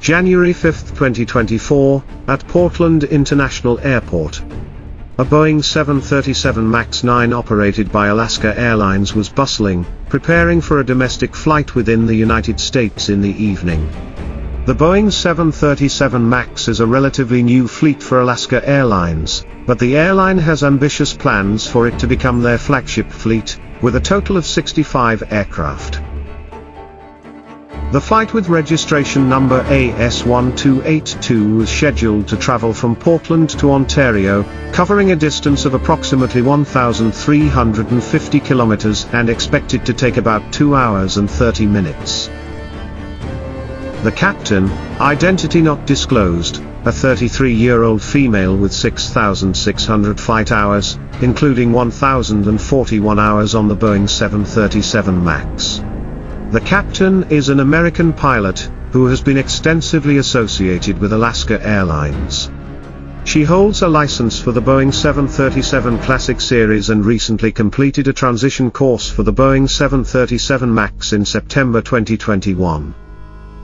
January 5, 2024, at Portland International Airport. A Boeing 737 MAX 9 operated by Alaska Airlines was bustling, preparing for a domestic flight within the United States in the evening. The Boeing 737 MAX is a relatively new fleet for Alaska Airlines, but the airline has ambitious plans for it to become their flagship fleet, with a total of 65 aircraft. The flight with registration number AS1282 was scheduled to travel from Portland to Ontario, covering a distance of approximately 1,350 kilometers and expected to take about 2 hours and 30 minutes. The captain, identity not disclosed, a 33-year-old female with 6,600 flight hours, including 1,041 hours on the Boeing 737 MAX. The captain is an American pilot, who has been extensively associated with Alaska Airlines. She holds a license for the Boeing 737 Classic series and recently completed a transition course for the Boeing 737 MAX in September 2021.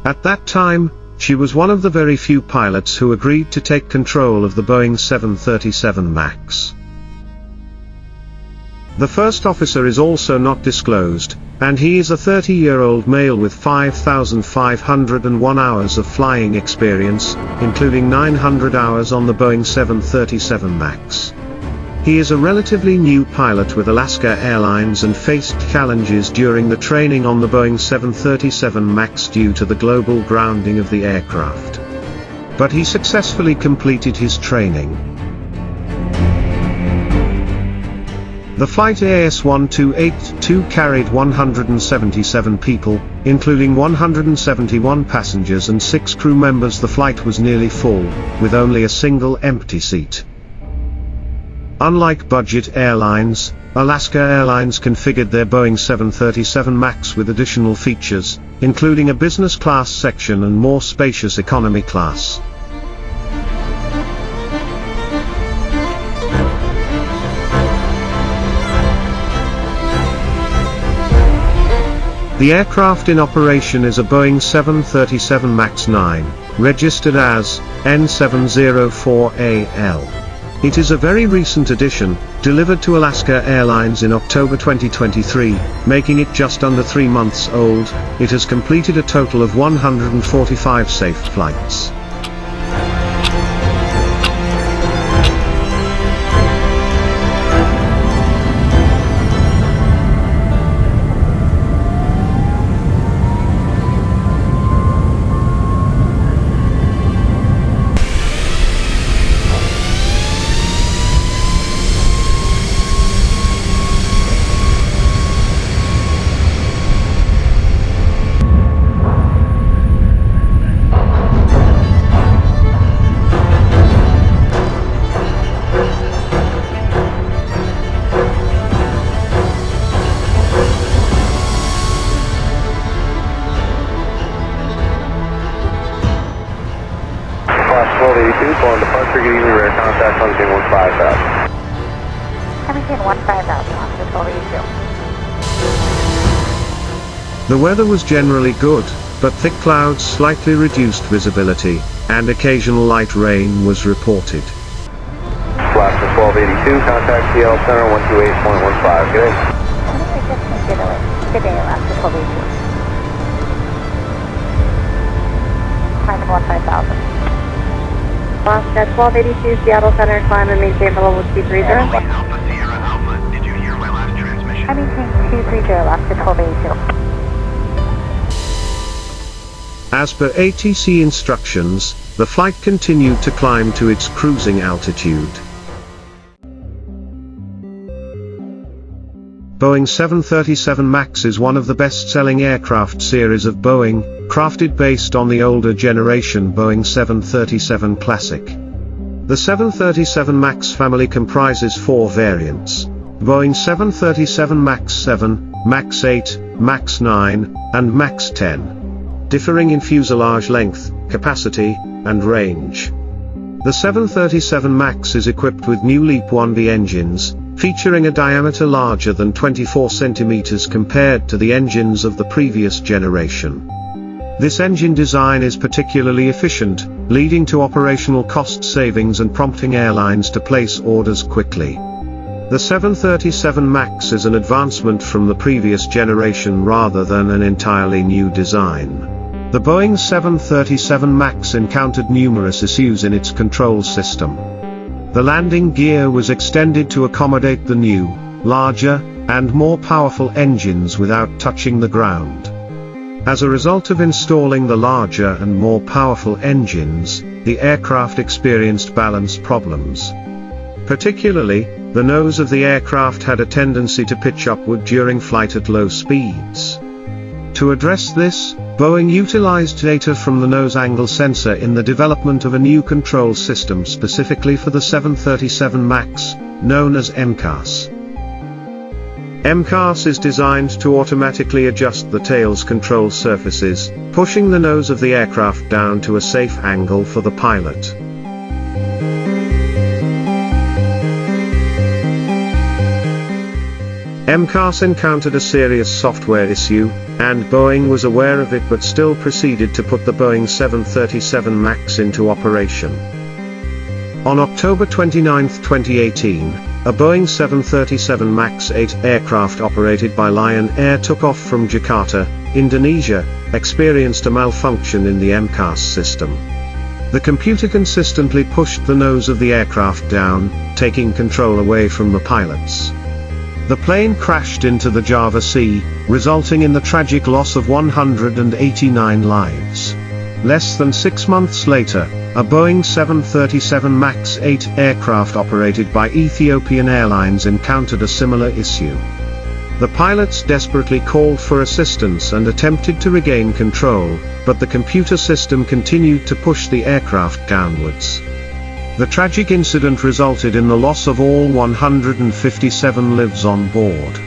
At that time, she was one of the very few pilots who agreed to take control of the Boeing 737 MAX. The first officer is also not disclosed, and he is a 30-year-old male with 5,501 hours of flying experience, including 900 hours on the Boeing 737 MAX. He is a relatively new pilot with Alaska Airlines and faced challenges during the training on the Boeing 737 MAX due to the global grounding of the aircraft. But he successfully completed his training. The flight AS1282 carried 177 people, including 171 passengers and 6 crew members. The flight was nearly full, with only a single empty seat. Unlike budget airlines, Alaska Airlines configured their Boeing 737 MAX with additional features, including a business class section and more spacious economy class. The aircraft in operation is a Boeing 737 MAX 9, registered as N704AL. It is a very recent addition, delivered to Alaska Airlines in October 2023, making it just under 3 months old. It has completed a total of 145 safe flights. On departure, getting rear contact, 1715,000. 1715,000, Oscar 1282. The weather was generally good, but thick clouds slightly reduced visibility, and occasional light rain was reported. Alaska 1282, contact CL Center 128.15, good day. Good day, Alaska 1282. Climb 15,000. Alaska 1282, Seattle Center, climb and maintain for level 230. Alpha Sierra Alpha, did you hear my last transmission? I maintain 230, Alaska 1282. As per ATC instructions, the flight continued to climb to its cruising altitude. Boeing 737 MAX is one of the best-selling aircraft series of Boeing, crafted based on the older generation Boeing 737 Classic. The 737 MAX family comprises 4 variants: Boeing 737 MAX 7, MAX 8, MAX 9, and MAX 10, differing in fuselage length, capacity, and range. The 737 MAX is equipped with new LEAP 1B engines, featuring a diameter larger than 24 centimeters compared to the engines of the previous generation. This engine design is particularly efficient, leading to operational cost savings and prompting airlines to place orders quickly. The 737 MAX is an advancement from the previous generation rather than an entirely new design. The Boeing 737 MAX encountered numerous issues in its control system. The landing gear was extended to accommodate the new, larger, and more powerful engines without touching the ground. As a result of installing the larger and more powerful engines, the aircraft experienced balance problems. Particularly, the nose of the aircraft had a tendency to pitch upward during flight at low speeds. To address this, Boeing utilized data from the nose angle sensor in the development of a new control system specifically for the 737 MAX, known as MCAS. MCAS is designed to automatically adjust the tail's control surfaces, pushing the nose of the aircraft down to a safe angle for the pilot. MCAS encountered a serious software issue, and Boeing was aware of it but still proceeded to put the Boeing 737 MAX into operation. On October 29, 2018, a Boeing 737 MAX 8 aircraft operated by Lion Air took off from Jakarta, Indonesia, experienced a malfunction in the MCAS system. The computer consistently pushed the nose of the aircraft down, taking control away from the pilots. The plane crashed into the Java Sea, resulting in the tragic loss of 189 lives. Less than 6 months later, a Boeing 737 MAX 8 aircraft operated by Ethiopian Airlines encountered a similar issue. The pilots desperately called for assistance and attempted to regain control, but the computer system continued to push the aircraft downwards. The tragic incident resulted in the loss of all 157 lives on board.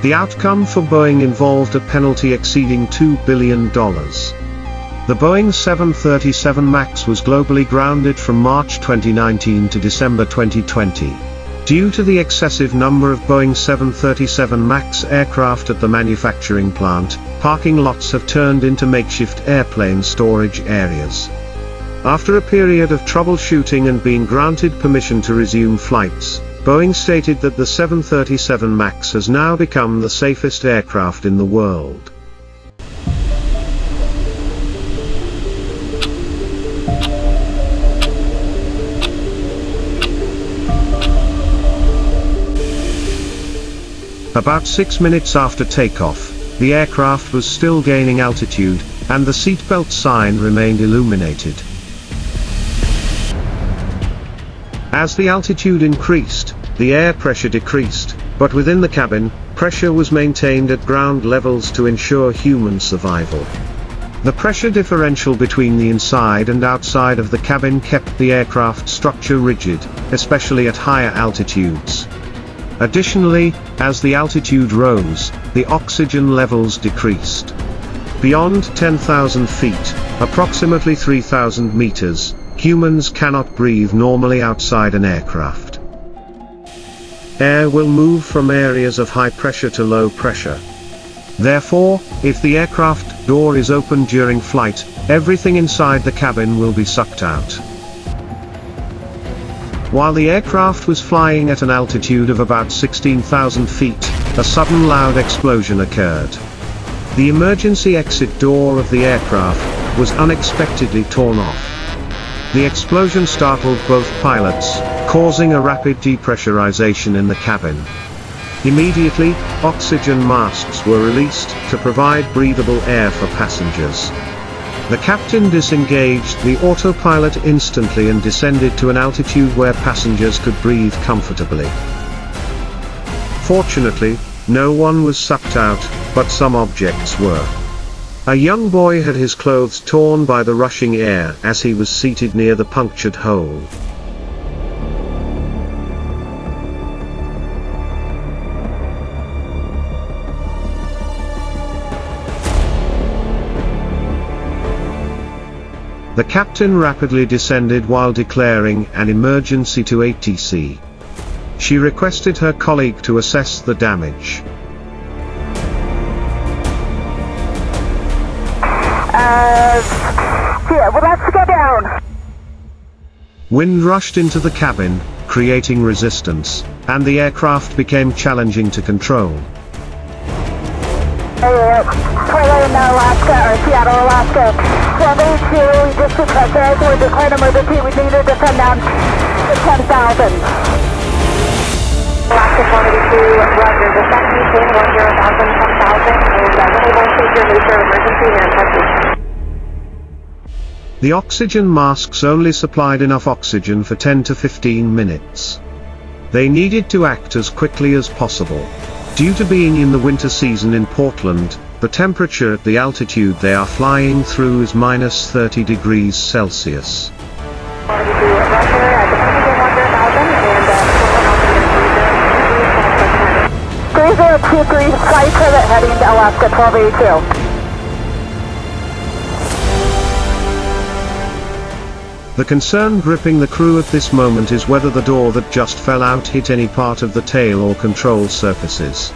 The outcome for Boeing involved a penalty exceeding $2 billion. The Boeing 737 MAX was globally grounded from March 2019 to December 2020. Due to the excessive number of Boeing 737 MAX aircraft at the manufacturing plant, parking lots have turned into makeshift airplane storage areas. After a period of troubleshooting and being granted permission to resume flights, Boeing stated that the 737 MAX has now become the safest aircraft in the world. About 6 minutes after takeoff, the aircraft was still gaining altitude, and the seatbelt sign remained illuminated. As the altitude increased, the air pressure decreased, but within the cabin, pressure was maintained at ground levels to ensure human survival. The pressure differential between the inside and outside of the cabin kept the aircraft structure rigid, especially at higher altitudes. Additionally, as the altitude rose, the oxygen levels decreased. Beyond 10,000 feet, approximately 3,000 meters, humans cannot breathe normally outside an aircraft. Air will move from areas of high pressure to low pressure. Therefore, if the aircraft door is open during flight, everything inside the cabin will be sucked out. While the aircraft was flying at an altitude of about 16,000 feet, a sudden loud explosion occurred. The emergency exit door of the aircraft was unexpectedly torn off. The explosion startled both pilots, causing a rapid depressurization in the cabin. Immediately, oxygen masks were released to provide breathable air for passengers. The captain disengaged the autopilot instantly and descended to an altitude where passengers could breathe comfortably. Fortunately, no one was sucked out, but some objects were. A young boy had his clothes torn by the rushing air as he was seated near the punctured hole. The captain rapidly descended while declaring an emergency to ATC. She requested her colleague to assess the damage. Yeah, well, let's go down. Wind rushed into the cabin, creating resistance, and the aircraft became challenging to control. Portland, Alaska, or Seattle, Alaska. 1282, we just depressurized. We're declaring emergency. We need to descend down to 10,000. Alaska 1282, roger. Descend, maintain 10,000, 10,000, and when able to take your laser emergency and touch. The oxygen masks only supplied enough oxygen for 10 to 15 minutes. They needed to act as quickly as possible. Due to being in the winter season in Portland, the temperature at the altitude they are flying through is minus 30 degrees Celsius. Cruiser 23, flight pivot heading to Alaska 1282. The concern gripping the crew at this moment is whether the door that just fell out hit any part of the tail or control surfaces.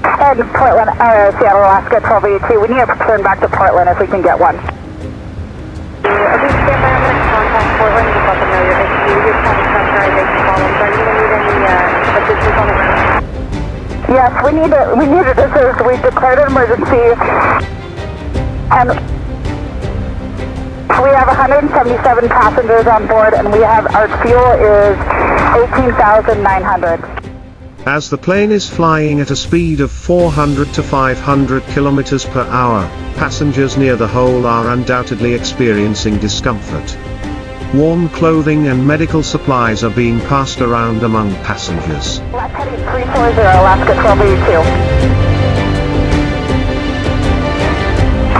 And Portland, Seattle, Alaska 1282. We need to turn back to Portland if we can get one. Contact Portland, just let them know you're just having pressurization problems. Are you going to need any assistance on the ground? Yes, we need assistance. We declared an emergency. And we have 177 passengers on board, and our fuel is 18,900. As the plane is flying at a speed of 400 to 500 kilometers per hour, passengers near the hole are undoubtedly experiencing discomfort. Warm clothing and medical supplies are being passed around among passengers. Left heading 340, Alaska 1282.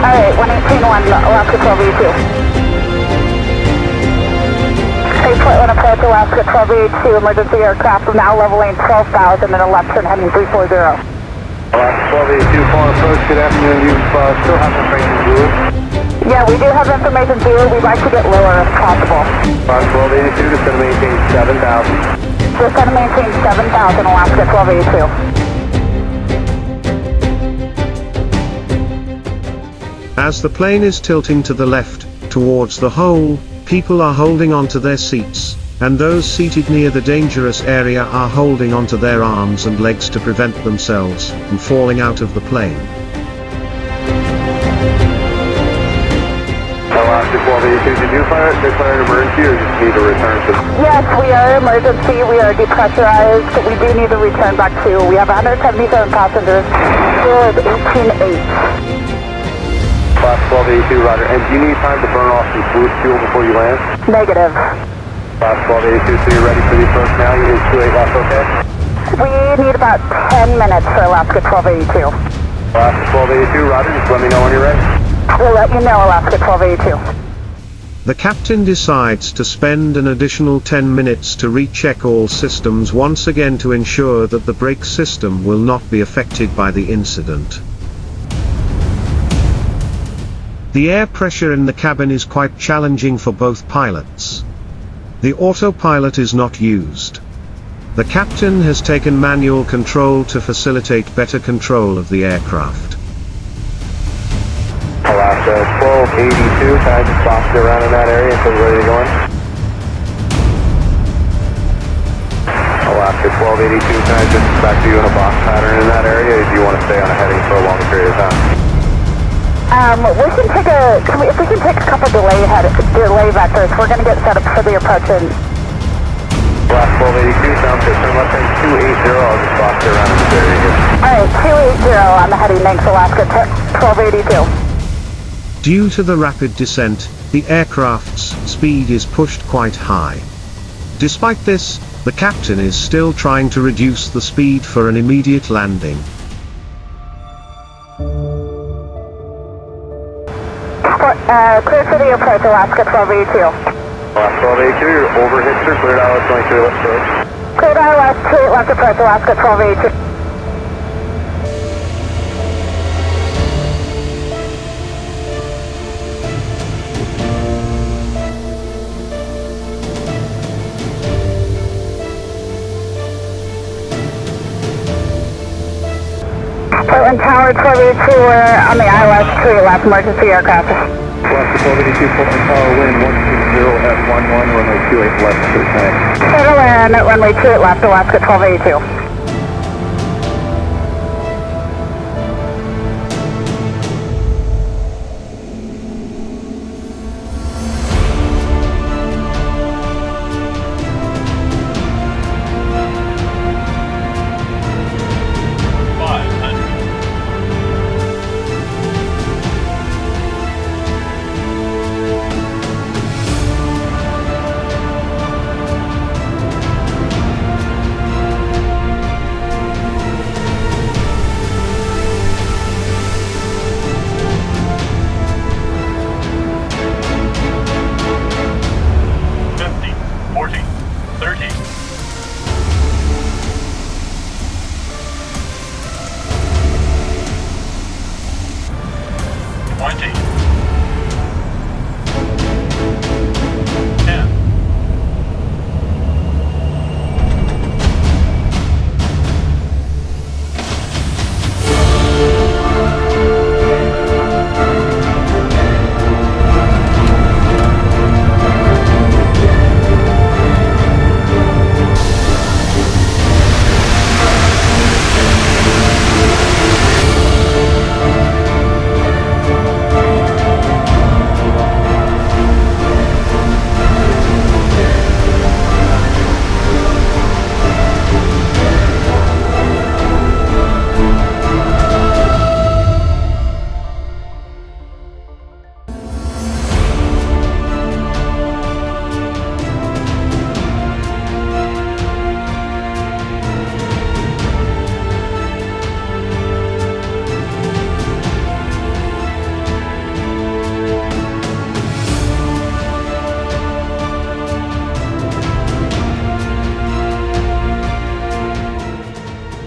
Alright, 118.1, Alaska 1282. Hey, Portland approach, Alaska 1282, emergency aircraft now leveling 12,000 and a left turn heading 340. Alaska 1282, foreign approach, good afternoon. You still have information fluid? Yeah, we do have information fluid. We'd like to get lower if possible. Alaska 1282, just going to maintain 7,000. Just going to maintain 7,000, Alaska 1282. As the plane is tilting to the left, towards the hole, people are holding onto their seats, and those seated near the dangerous area are holding onto their arms and legs to prevent themselves from falling out of the plane. Alaska 1282, did you declare an emergency or just need to return to? Yes, we are emergency. We are depressurized. We do need to return back to. We have 177 passengers. Fuel is 18.8. Class 1282, roger. And do you need time to burn off some fuel before you land? Negative. Class 1282, so you're ready for the approach now? You need 28 left, okay? We need about 10 minutes for Alaska 1282. Alaska 1282, roger. Just let me know when you're ready. We'll let you know, Alaska 1282. The captain decides to spend an additional 10 minutes to recheck all systems once again to ensure that the brake system will not be affected by the incident. The air pressure in the cabin is quite challenging for both pilots. The autopilot is not used. The captain has taken manual control to facilitate better control of the aircraft. Alaska 1282, kind of just box it around in that area until we're ready to go in. Alaska 1282, can I just back to you in a box pattern in that area, or do you want to stay on a heading for a longer period of time? If we can take a couple delay vectors, we're going to get set up for the approach in. Alaska 1282, sounds good. Turn left heading 280, I'll just box it around in this area here. Alright, 280 on the heading, thanks Alaska 1282. Due to the rapid descent, the aircraft's speed is pushed quite high. Despite this, the captain is still trying to reduce the speed for an immediate landing. Clear for the approach, Alaska 1282. Alaska 1282, you're overhit, sir. Cleared ILS 23 left approach. Cleared ILS 28 left approach, Alaska 1282. Portland Tower 1282, we're on the ILS 2 left emergency aircraft. Alaska 1282, Portland Tower, wind 120 at 11, runway 28 left, clear tonight. Settle in at runway 28 left, Alaska 1282.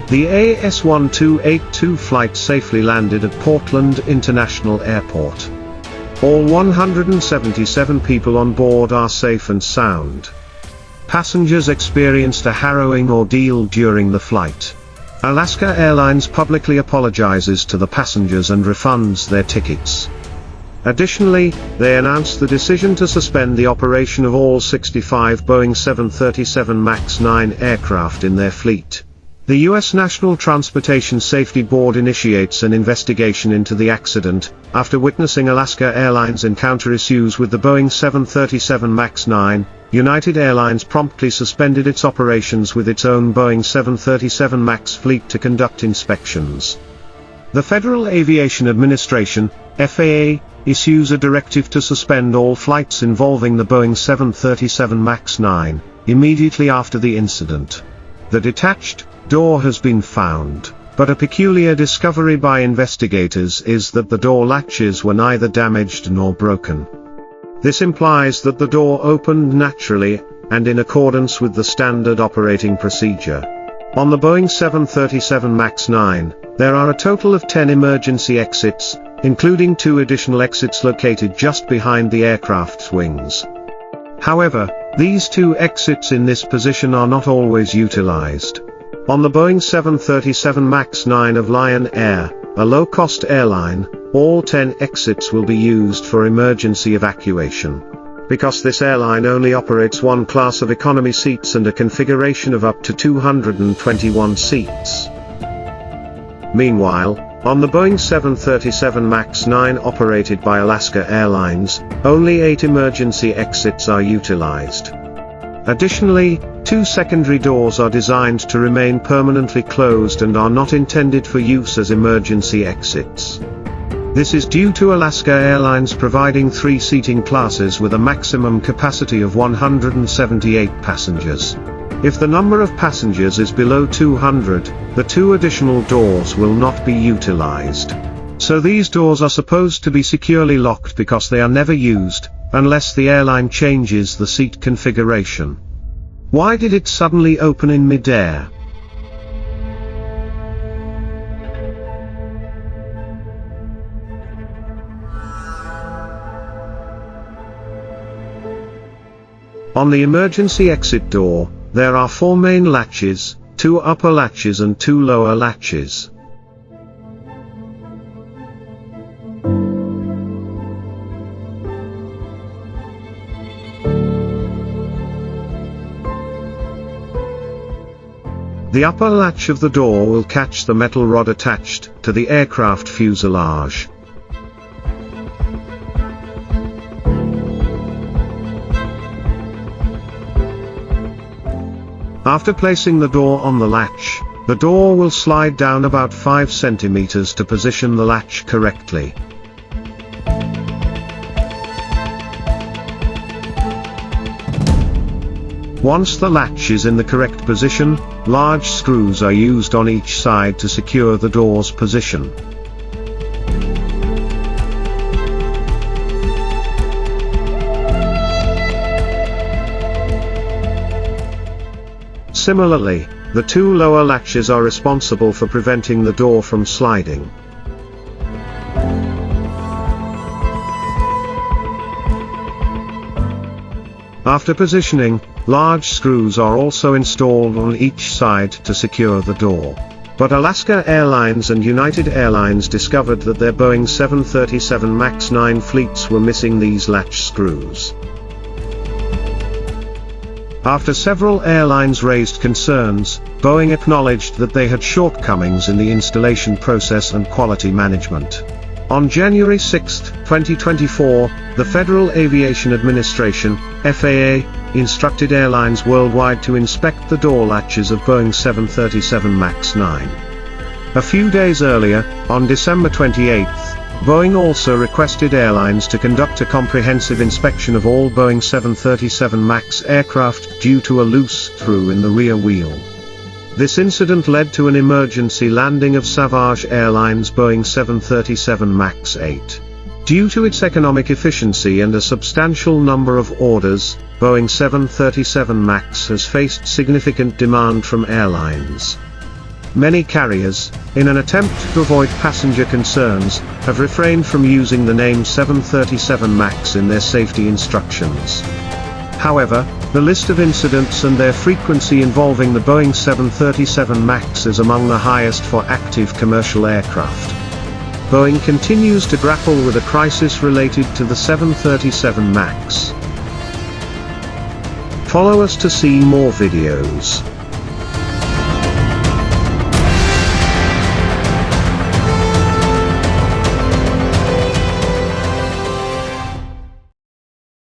The AS-1282 flight safely landed at Portland International Airport. All 177 people on board are safe and sound. Passengers experienced a harrowing ordeal during the flight. Alaska Airlines publicly apologizes to the passengers and refunds their tickets. Additionally, they announced the decision to suspend the operation of all 65 Boeing 737 MAX 9 aircraft in their fleet. The U.S. National Transportation Safety Board initiates an investigation into the accident, after witnessing Alaska Airlines encounter issues with the Boeing 737 MAX 9. United Airlines promptly suspended its operations with its own Boeing 737 MAX fleet to conduct inspections. The Federal Aviation Administration, FAA, issues a directive to suspend all flights involving the Boeing 737 MAX 9, immediately after the incident. The detached door has been found, but a peculiar discovery by investigators is that the door latches were neither damaged nor broken. This implies that the door opened naturally, and in accordance with the standard operating procedure. On the Boeing 737 MAX 9, there are a total of 10 emergency exits, including 2 additional exits located just behind the aircraft's wings. However, these 2 exits in this position are not always utilized. On the Boeing 737 MAX 9 of Lion Air, a low-cost airline, all 10 exits will be used for emergency evacuation. Because this airline only operates one class of economy seats and a configuration of up to 221 seats. Meanwhile, on the Boeing 737 MAX 9 operated by Alaska Airlines, only 8 emergency exits are utilized. Additionally, 2 secondary doors are designed to remain permanently closed and are not intended for use as emergency exits. This is due to Alaska Airlines providing 3 seating classes with a maximum capacity of 178 passengers. If the number of passengers is below 200, the 2 additional doors will not be utilized. So these doors are supposed to be securely locked because they are never used, unless the airline changes the seat configuration. Why did it suddenly open in mid-air? On the emergency exit door, there are 4 main latches, 2 upper latches and 2 lower latches. The upper latch of the door will catch the metal rod attached to the aircraft fuselage. After placing the door on the latch, the door will slide down about 5 centimeters to position the latch correctly. Once the latch is in the correct position, large screws are used on each side to secure the door's position. Similarly, the two lower latches are responsible for preventing the door from sliding. After positioning, large screws are also installed on each side to secure the door. But Alaska Airlines and United Airlines discovered that their Boeing 737 MAX 9 fleets were missing these latch screws. After several airlines raised concerns, Boeing acknowledged that they had shortcomings in the installation process and quality management. On January 6, 2024, the Federal Aviation Administration, FAA, instructed airlines worldwide to inspect the door latches of Boeing 737 MAX 9. A few days earlier, on December 28, Boeing also requested airlines to conduct a comprehensive inspection of all Boeing 737 MAX aircraft due to a loose screw in the rear wheel. This incident led to an emergency landing of Savage Airlines Boeing 737 MAX 8. Due to its economic efficiency and a substantial number of orders, Boeing 737 MAX has faced significant demand from airlines. Many carriers, in an attempt to avoid passenger concerns, have refrained from using the name 737 MAX in their safety instructions. However, the list of incidents and their frequency involving the Boeing 737 MAX is among the highest for active commercial aircraft. Boeing continues to grapple with a crisis related to the 737 MAX. Follow us to see more videos.